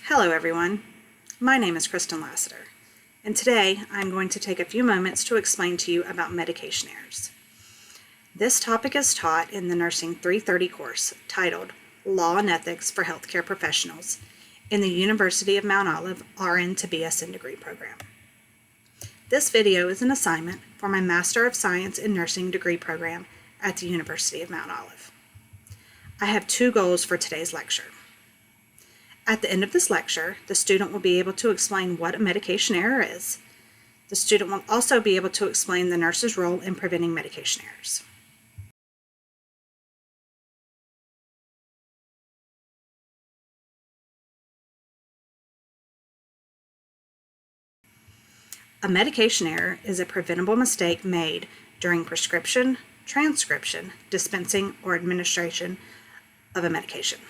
Hello everyone, my name is Kristin Lassiter, and today I'm going to take a few moments to explain to you about medication errors. This topic is taught in the Nursing 330 course titled Law and Ethics for Healthcare Professionals in the University of Mount Olive RN to BSN degree program. This video is an assignment for my Master of Science in Nursing degree program at the University of Mount Olive. I have two goals for today's lecture. At the end of this lecture, the student will be able to explain what a medication error is. The student will also be able to explain the nurse's role in preventing medication errors. A medication error is a preventable mistake made during prescription, transcription, dispensing, or administration of a medication.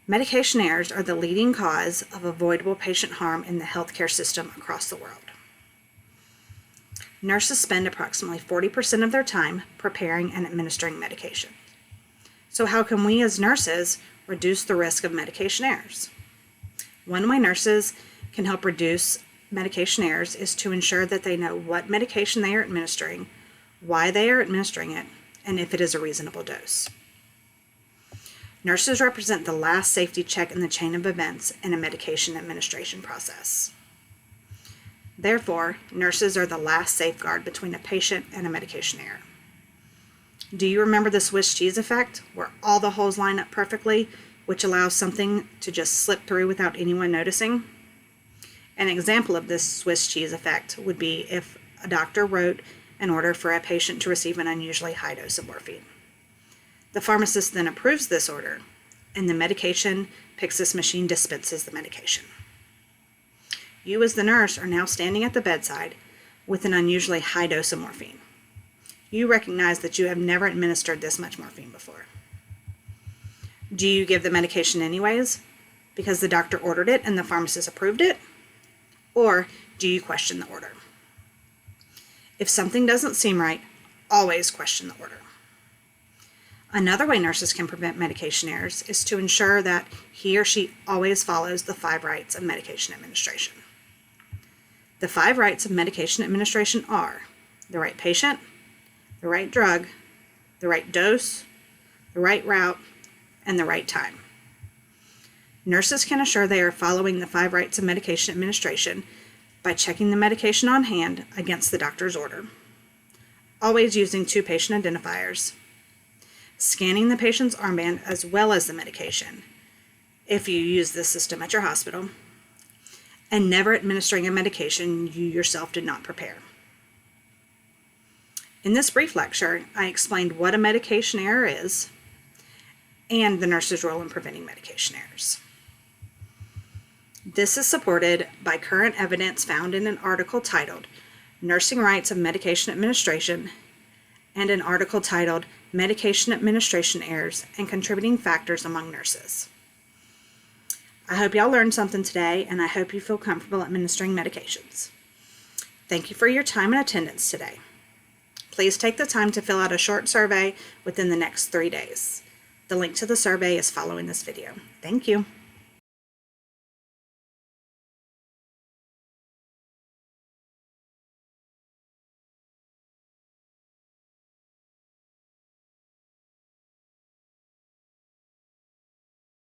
Medication errors are the leading cause of avoidable patient harm in the healthcare system across the world. Nurses spend approximately 40% of their time preparing and administering medication. So how can we as nurses reduce the risk of medication errors? One way nurses can help reduce medication errors is to ensure that they know what medication they are administering, why they are administering it, and if it is a reasonable dose. Nurses represent the last safety check in the chain of events in a medication administration process. Therefore, nurses are the last safeguard between a patient and a medication error. Do you remember the Swiss cheese effect, where all the holes line up perfectly, which allows something to just slip through without anyone noticing? An example of this Swiss cheese effect would be if a doctor wrote an order for a patient to receive an unusually high dose of morphine. The pharmacist then approves this order, and the medication Pyxis machine dispenses the medication. You as the nurse are now standing at the bedside with an unusually high dose of morphine. You recognize that you have never administered this much morphine before. Do you give the medication anyways, because the doctor ordered it and the pharmacist approved it? Or do you question the order? If something doesn't seem right, always question the order. Another way nurses can prevent medication errors is to ensure that he or she always follows the 5 rights of medication administration. The 5 rights of medication administration are the right patient, the right drug, the right dose, the right route, and the right time. Nurses can assure they are following the 5 rights of medication administration by checking the medication on hand against the doctor's order, always using 2 patient identifiers, scanning the patient's armband as well as the medication, if you use this system at your hospital, and never administering a medication you yourself did not prepare. In this brief lecture, I explained what a medication error is and the nurse's role in preventing medication errors. This is supported by current evidence found in an article titled Nursing Rights of Medication Administration and an article titled Medication Administration Errors and Contributing Factors Among Nurses. I hope y'all learned something today, and I hope you feel comfortable administering medications. Thank you for your time and attendance today. Please take the time to fill out a short survey within the next 3 days. The link to the survey is following this video. Thank you.